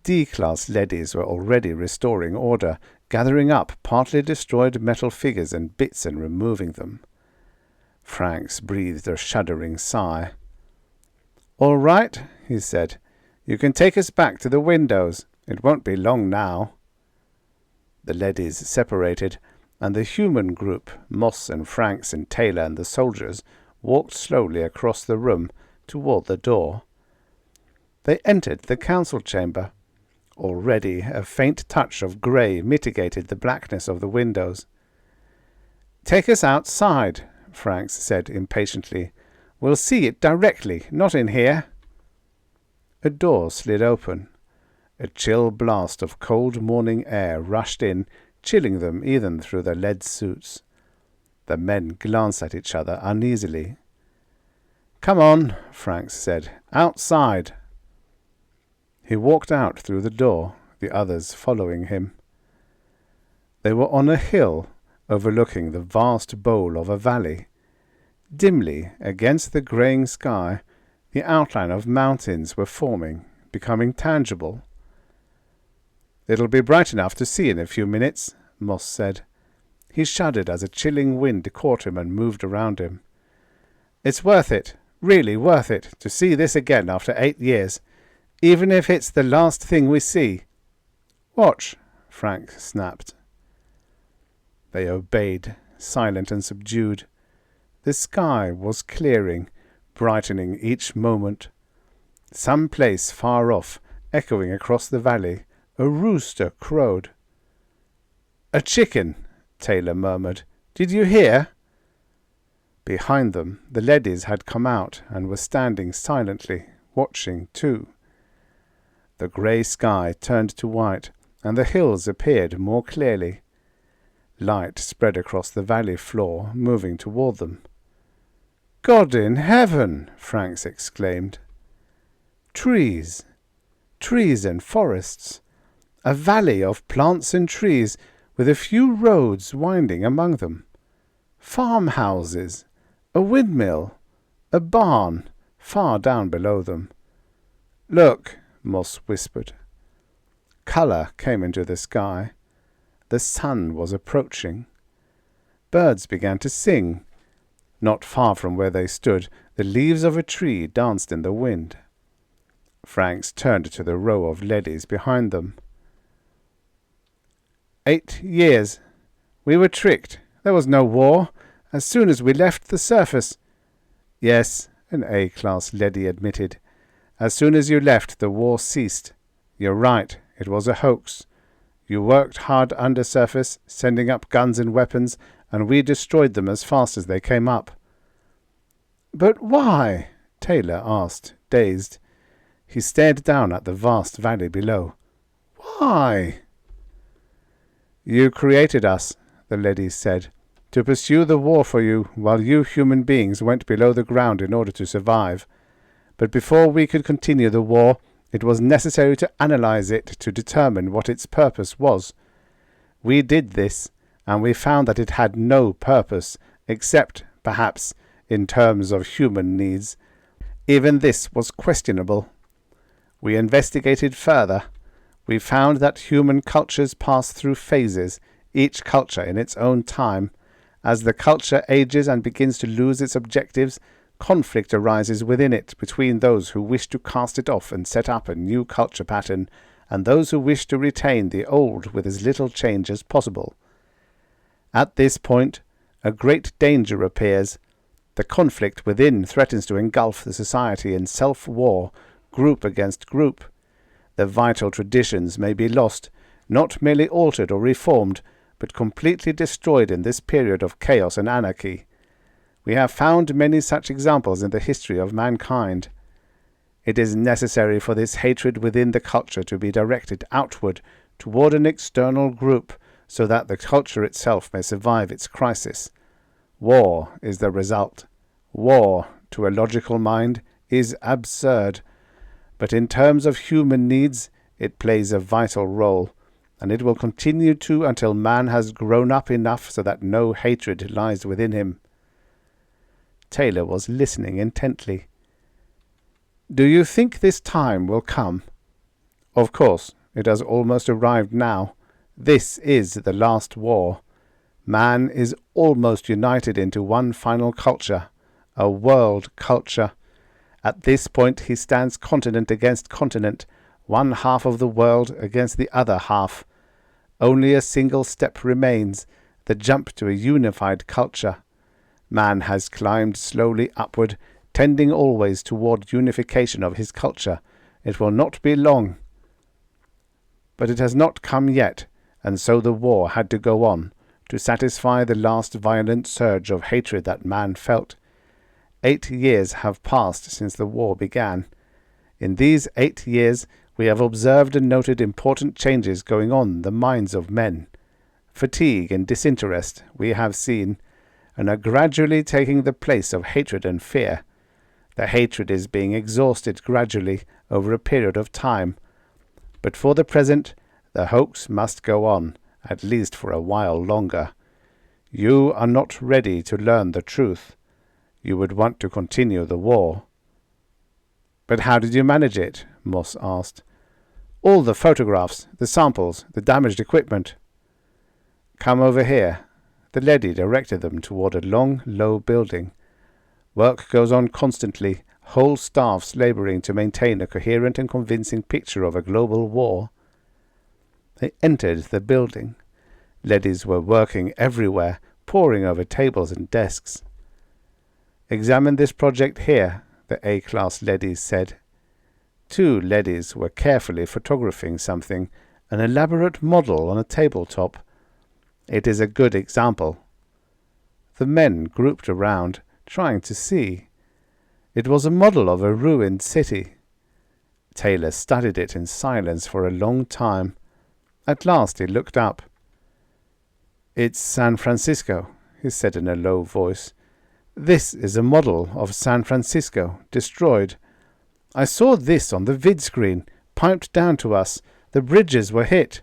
A: D-class leadies were already restoring order, gathering up partly destroyed metal figures and bits and removing them. Franks breathed a shuddering sigh. "All right," he said. "You can take us back to the windows. It won't be long now." The leadies separated, and the human group, Moss and Franks and Taylor and the soldiers, walked slowly across the room toward the door. They entered the council chamber. Already a faint touch of grey mitigated the blackness of the windows. "Take us outside," Franks said impatiently. "We'll see it directly, not in here." A door slid open. A chill blast of cold morning air rushed in, chilling them even through their lead suits. The men glanced at each other uneasily. "Come on," Franks said. "Outside." He walked out through the door, the others following him. They were on a hill overlooking the vast bowl of a valley. Dimly, against the greying sky, the outline of mountains were forming, becoming tangible. "It'll be bright enough to see in a few minutes," Moss said. He shuddered as a chilling wind caught him and moved around him. "It's worth it, really worth it, to see this again after 8 years, even if it's the last thing we see." "Watch," Frank snapped. They obeyed, silent and subdued. The sky was clearing, brightening each moment. Some place far off, echoing across the valley, a rooster crowed. "A chicken," Taylor murmured. "Did you hear?" Behind them, the leadies had come out and were standing silently, watching too. The grey sky turned to white, and the hills appeared more clearly. Light spread across the valley floor, moving toward them. "God in heaven!" Franks exclaimed. Trees! Trees and forests! A valley of plants and trees, with a few roads winding among them. Farmhouses! A windmill! A barn, far down below them. "Look," Moss whispered. Colour came into the sky. The sun was approaching. Birds began to sing. Not far from where they stood, the leaves of a tree danced in the wind. Franks turned to the row of leadies behind them. 8 years. We were tricked. There was no war. As soon as we left the surface." "Yes," an A-class leady admitted. "As soon as you left, the war ceased. You're right, it was a hoax. You worked hard undersurface, sending up guns and weapons, and we destroyed them as fast as they came up." "But why?" Taylor asked, dazed. He stared down at the vast valley below. "Why?" "You created us," the leady said, "to pursue the war for you while you human beings went below the ground in order to survive. But before we could continue the war, it was necessary to analyze it to determine what its purpose was. We did this, and we found that it had no purpose, except, perhaps, in terms of human needs. Even this was questionable. We investigated further. We found that human cultures pass through phases, each culture in its own time. As the culture ages and begins to lose its objectives, conflict arises within it between those who wish to cast it off and set up a new culture pattern, and those who wish to retain the old with as little change as possible. At this point, a great danger appears. The conflict within threatens to engulf the society in self-war, group against group. The vital traditions may be lost, not merely altered or reformed, but completely destroyed in this period of chaos and anarchy. We have found many such examples in the history of mankind. It is necessary for this hatred within the culture to be directed outward toward an external group, so that the culture itself may survive its crisis. War is the result. War, to a logical mind, is absurd. But in terms of human needs, it plays a vital role, and it will continue to until man has grown up enough so that no hatred lies within him. Taylor was listening intently. Do you think this time will come? Of course, it has almost arrived now. This is the last war. Man is almost united into one final culture, a world culture. At this point he stands continent against continent, one half of the world against the other half. Only a single step remains, the jump to a unified culture. Man has climbed slowly upward, tending always toward unification of his culture. It will not be long. But it has not come yet, and so the war had to go on, to satisfy the last violent surge of hatred that man felt. 8 years have passed since the war began. In these 8 years we have observed and noted important changes going on in the minds of men. Fatigue and disinterest we have seen, and are gradually taking the place of hatred and fear. The hatred is being exhausted gradually over a period of time. But for the present, the hoax must go on, at least for a while longer. You are not ready to learn the truth. You would want to continue the war. But how did you manage it? Moss asked. All the photographs, the samples, the damaged equipment. Come over here. The leady directed them toward a long, low building. Work goes on constantly, whole staffs laboring to maintain a coherent and convincing picture of a global war. They entered the building. Leadies were working everywhere, poring over tables and desks. Examine this project here, the A-class leadies said. 2 leadies were carefully photographing something, an elaborate model on a tabletop. It is a good example. The men grouped around, trying to see. It was a model of a ruined city. Taylor studied it in silence for a long time. At last he looked up. It's San Francisco, he said in a low voice. This is a model of San Francisco, destroyed. I saw this on the vid screen, piped down to us. The bridges were hit.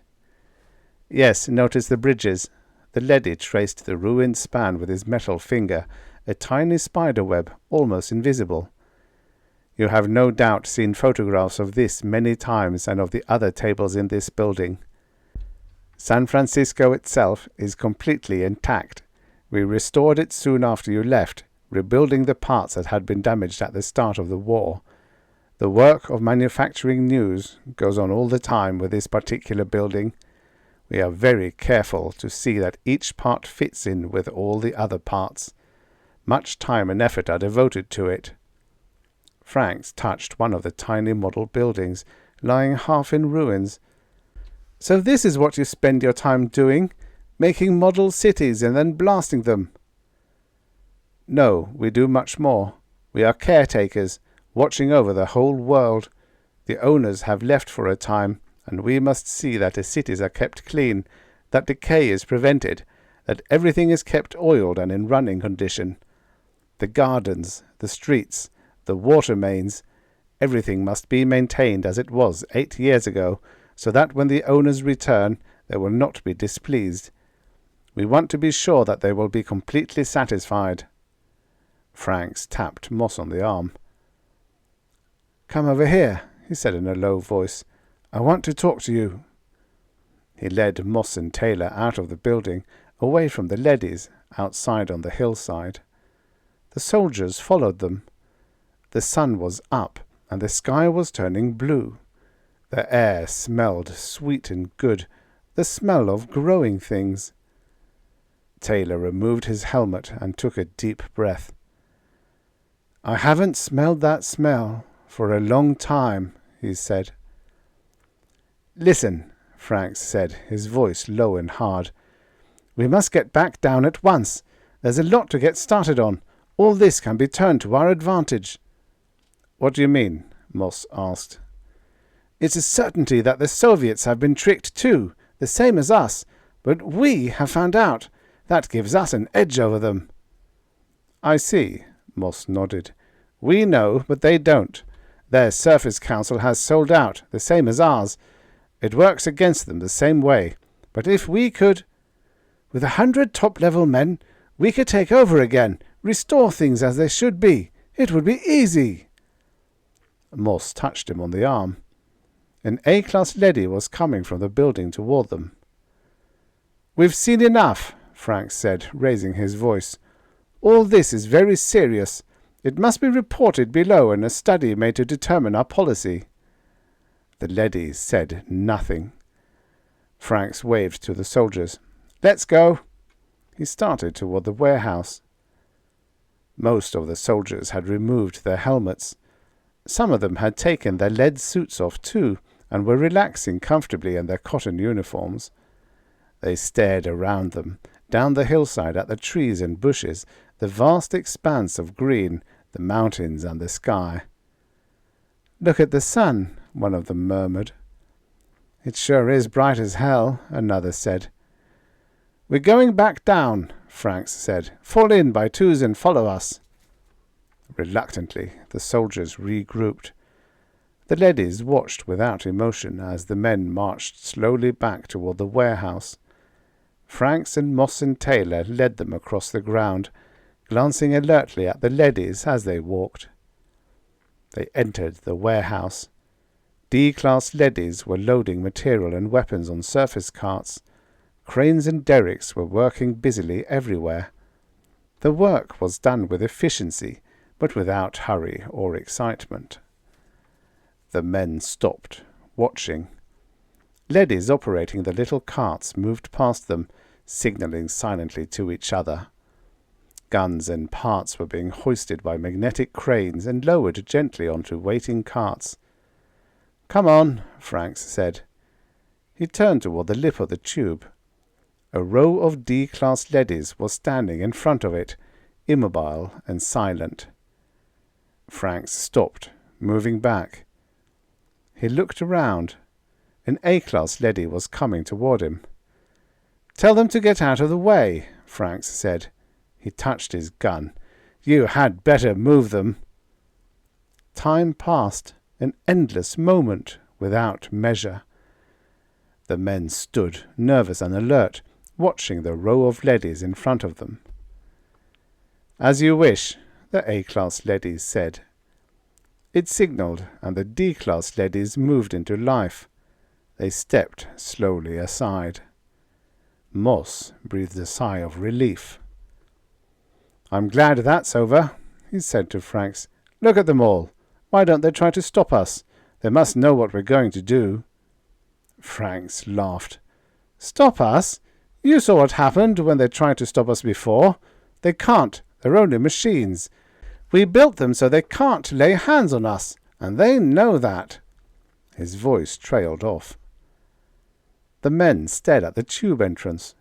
A: Yes, notice the bridges. The leady traced the ruined span with his metal finger, a tiny spider web, almost invisible. You have no doubt seen photographs of this many times and of the other tables in this building. San Francisco itself is completely intact. We restored it soon after you left, rebuilding the parts that had been damaged at the start of the war. The work of manufacturing news goes on all the time with this particular building. We are very careful to see that each part fits in with all the other parts. Much time and effort are devoted to it. Franks touched one of the tiny model buildings, lying half in ruins. So this is what you spend your time doing, making model cities and then blasting them? No, we do much more. We are caretakers, watching over the whole world. The owners have left for a time, and we must see that the cities are kept clean, that decay is prevented, that everything is kept oiled and in running condition. The gardens, the streets, the water mains, everything must be maintained as it was 8 years ago, so that when the owners return, they will not be displeased. We want to be sure that they will be completely satisfied. Franks tapped Moss on the arm. Come over here, he said in a low voice. I want to talk to you. He led Moss and Taylor out of the building, away from the leadies, outside on the hillside. The soldiers followed them. The sun was up, and the sky was turning blue. The air smelled sweet and good, the smell of growing things. Taylor removed his helmet and took a deep breath. I haven't smelled that smell for a long time, he said. Listen, Franks said, his voice low and hard. We must get back down at once. There's a lot to get started on. All this can be turned to our advantage. What do you mean? Moss asked. It's a certainty that the Soviets have been tricked too, the same as us, but we have found out. That gives us an edge over them. I see, Moss nodded. We know, but they don't. Their Surface Council has sold out, the same as ours. It works against them the same way. But if we could... With 100 top-level men, we could take over again, restore things as they should be. It would be easy. Moss touched him on the arm. An A-class leady was coming from the building toward them. "We've seen enough," Frank said, raising his voice. "All this is very serious. It must be reported below and a study made to determine our policy." The leady said nothing. Franks waved to the soldiers. "Let's go." He started toward the warehouse. Most of the soldiers had removed their helmets. Some of them had taken their lead suits off too, and were relaxing comfortably in their cotton uniforms. They stared around them, down the hillside at the trees and bushes, the vast expanse of green, the mountains and the sky. "Look at the sun," one of them murmured. "It sure is bright as hell," another said. "We're going back down," Franks said. "Fall in by twos and follow us." Reluctantly, the soldiers regrouped. The leadies watched without emotion as the men marched slowly back toward the warehouse. Franks and Moss and Taylor led them across the ground, glancing alertly at the leadies as they walked. They entered the warehouse. D-class leadies were loading material and weapons on surface carts. Cranes and derricks were working busily everywhere. The work was done with efficiency, but without hurry or excitement. The men stopped, watching. Leadies operating the little carts moved past them, signaling silently to each other. Guns and parts were being hoisted by magnetic cranes and lowered gently onto waiting carts. "Come on," Franks said. He turned toward the lip of the tube. A row of D-class leadies was standing in front of it, immobile and silent. Franks stopped, moving back. He looked around. An A-class leady was coming toward him. "Tell them to get out of the way," Franks said. He touched his gun. "You had better move them." Time passed, an endless moment without measure. The men stood, nervous and alert, watching the row of leadies in front of them. "As you wish," the A-class leadies said. It signaled, and the D-class leadies moved into life. They stepped slowly aside. Moss breathed a sigh of relief. "I'm glad that's over," he said to Franks. "Look at them all. Why don't they try to stop us? They must know what we're going to do." Franks laughed. "Stop us? You saw what happened when they tried to stop us before. They can't. They're only machines. We built them so they can't lay hands on us, and they know that." His voice trailed off. The men stared at the tube entrance.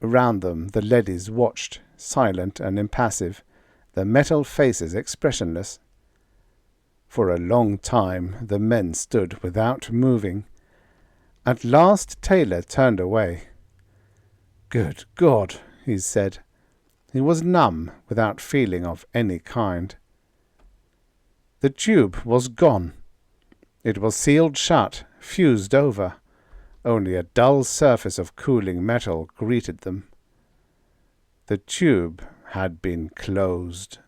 A: Around them the leadies watched, silent and impassive, their metal faces expressionless. For a long time the men stood without moving. At last Taylor turned away. "Good God," he said. He was numb, without feeling of any kind. The tube was gone. It was sealed shut, fused over. Only a dull surface of cooling metal greeted them. The tube had been closed.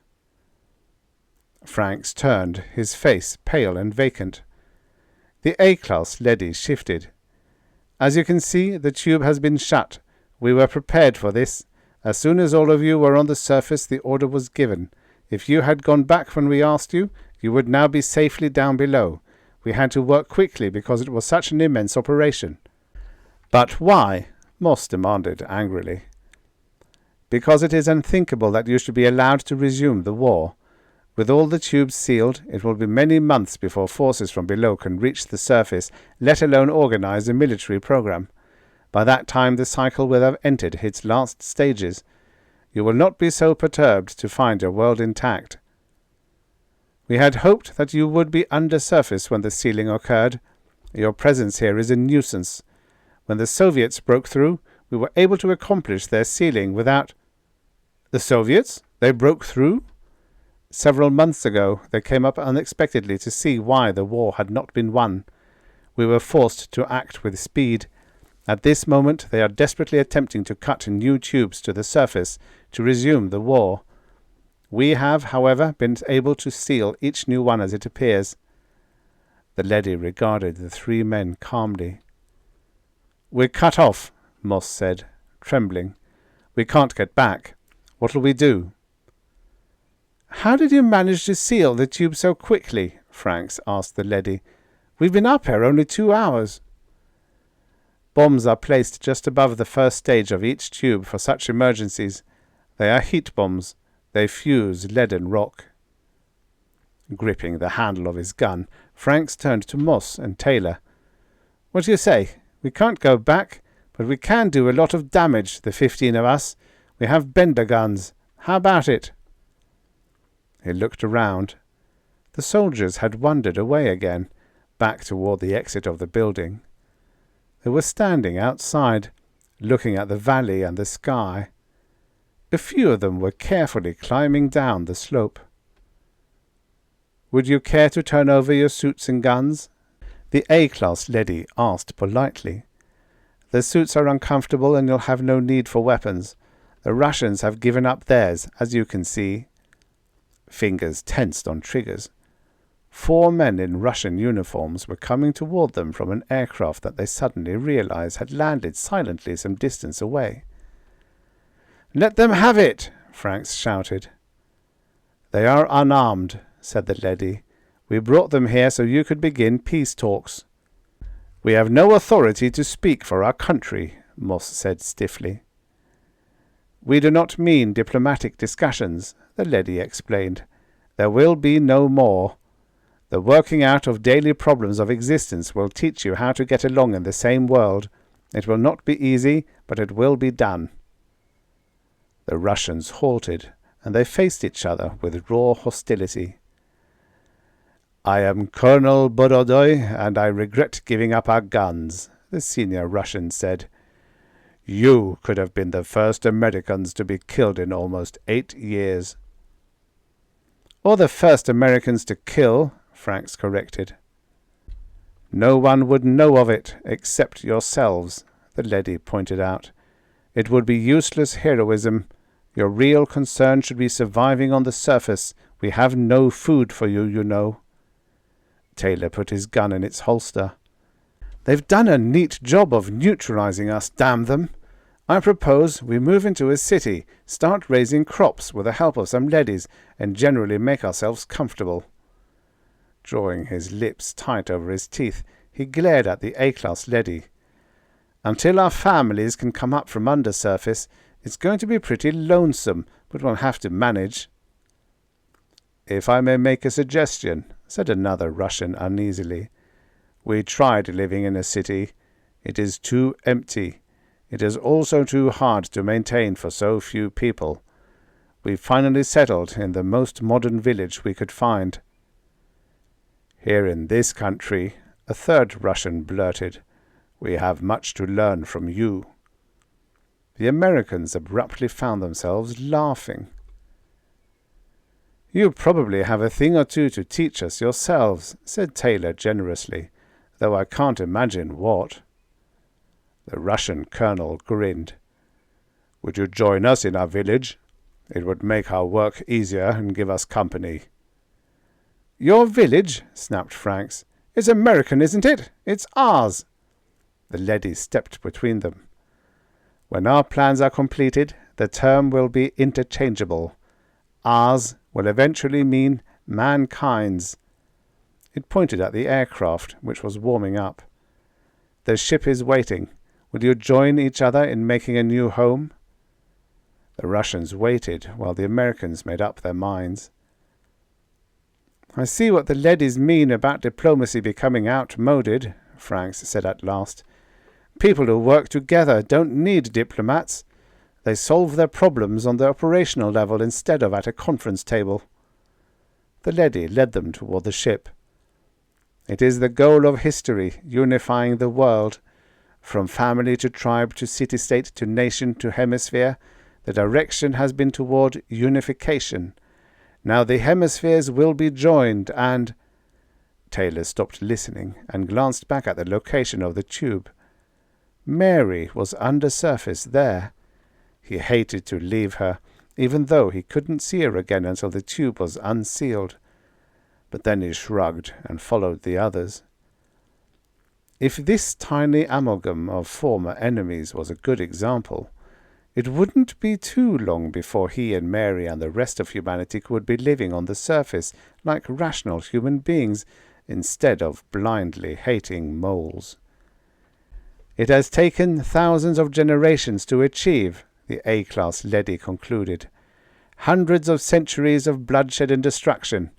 A: Franks turned, his face pale and vacant. The A-class leady shifted. "As you can see, the tube has been shut. We were prepared for this. As soon as all of you were on the surface, the order was given. If you had gone back when we asked you, you would now be safely down below. We had to work quickly because it was such an immense operation." "But why?" Moss demanded angrily. "Because it is unthinkable that you should be allowed to resume the war. With all the tubes sealed, it will be many months before forces from below can reach the surface, let alone organize a military program. By that time the cycle will have entered its last stages. You will not be so perturbed to find your world intact. We had hoped that you would be undersurface when the sealing occurred. Your presence here is a nuisance. When the Soviets broke through, we were able to accomplish their sealing without—" "The Soviets? They broke through?" "Several months ago they came up unexpectedly to see why the war had not been won. We were forced to act with speed. At this moment they are desperately attempting to cut new tubes to the surface to resume the war. We have, however, been able to seal each new one as it appears. The leady regarded the three men calmly. "We're cut off," Moss said, trembling. "We can't get back. What'll we do?" "How did you manage to seal the tube so quickly?" Franks asked the leady. "We've been up here only 2 hours." "Bombs are placed just above the first stage of each tube for such emergencies. They are heat bombs. They fuse lead and rock." Gripping the handle of his gun, Franks turned to Moss and Taylor. "What do you say? We can't go back, but we can do a lot of damage, the 15 of us. We have Bender guns. How about it?" He looked around. The soldiers had wandered away again, back toward the exit of the building. They were standing outside, looking at the valley and the sky. A few of them were carefully climbing down the slope. "Would you care to turn over your suits and guns?" the A-class leady asked politely. "The suits are uncomfortable and you'll have no need for weapons. The Russians have given up theirs, as you can see." Fingers tensed on triggers. 4 men in Russian uniforms were coming toward them from an aircraft that they suddenly realized had landed silently some distance away. "Let them have it!" Franks shouted. "They are unarmed," said the leady. "We brought them here so you could begin peace talks." "We have no authority to speak for our country," Moss said stiffly. "We do not mean diplomatic discussions," the leady explained. "There will be no more. The working out of daily problems of existence will teach you how to get along in the same world. It will not be easy, but it will be done." The Russians halted, and they faced each other with raw hostility. "I am Colonel Borodoy, and I regret giving up our guns," the senior Russian said. "You could have been the first Americans to be killed in almost 8 years. "Or the first Americans to kill," Franks corrected. "No one would know of it except yourselves," the leady pointed out. "It would be useless heroism. Your real concern should be surviving on the surface. We have no food for you, you know." Taylor put his gun in its holster. "They've done a neat job of neutralizing us, damn them. I propose we move into a city, start raising crops with the help of some leadies, and generally make ourselves comfortable." Drawing his lips tight over his teeth, he glared at the A-class leady. "Until our families can come up from Undersurface, it's going to be pretty lonesome, but we'll have to manage." "If I may make a suggestion," said another Russian uneasily. "We tried living in a city. It is too empty. It is also too hard to maintain for so few people. We finally settled in the most modern village we could find." "Here in this country," a third Russian blurted, "we have much to learn from you." The Americans abruptly found themselves laughing. "You probably have a thing or two to teach us yourselves," said Taylor generously, "though I can't imagine what." The Russian colonel grinned. "Would you join us in our village? It would make our work easier and give us company." "Your village?" snapped Franks. "It's American, isn't it? It's ours." The leady stepped between them. "When our plans are completed, the term will be interchangeable. Ours will eventually mean mankind's." It pointed at the aircraft, which was warming up. "The ship is waiting. Will you join each other in making a new home?" The Russians waited while the Americans made up their minds. "I see what the leadies mean about diplomacy becoming outmoded," Franks said at last. "People who work together don't need diplomats. They solve their problems on the operational level instead of at a conference table." The leady led them toward the ship. "It is the goal of history, unifying the world. From family to tribe to city-state to nation to hemisphere, the direction has been toward unification. Now the hemispheres will be joined and—" Taylor stopped listening and glanced back at the location of the tube. Mary was undersurface there. He hated to leave her, even though he couldn't see her again until the tube was unsealed. but then he shrugged and followed the others. If this tiny amalgam of former enemies was a good example, it wouldn't be too long before he and Mary and the rest of humanity would be living on the surface like rational human beings instead of blindly hating moles. It has taken thousands of generations to achieve, the A-class leady concluded. Hundreds of centuries of bloodshed and destruction.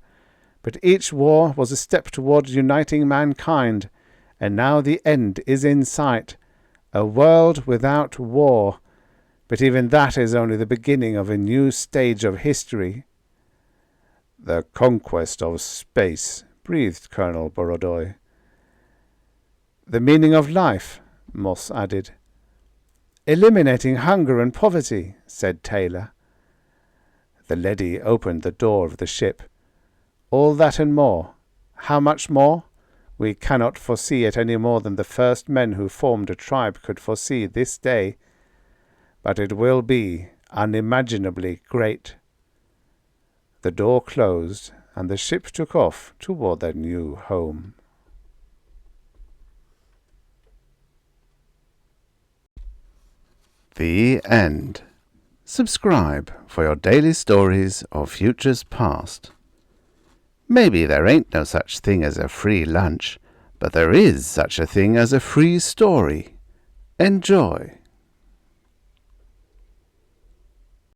A: But each war was a step toward uniting mankind, and now the end is in sight. A world without war. But even that is only the beginning of a new stage of history. The conquest of space, breathed Colonel Borodoy. The meaning of life, Moss added. Eliminating hunger and poverty, said Taylor. The leady opened the door of the ship. All that and more. How much more? We cannot foresee it any more than the first men who formed a tribe could foresee this day. But it will be unimaginably great. The door closed, and the ship took off toward their new home. The end. Subscribe for your daily stories of futures past. Maybe there ain't no such thing as a free lunch, but there is such a thing as a free story. Enjoy.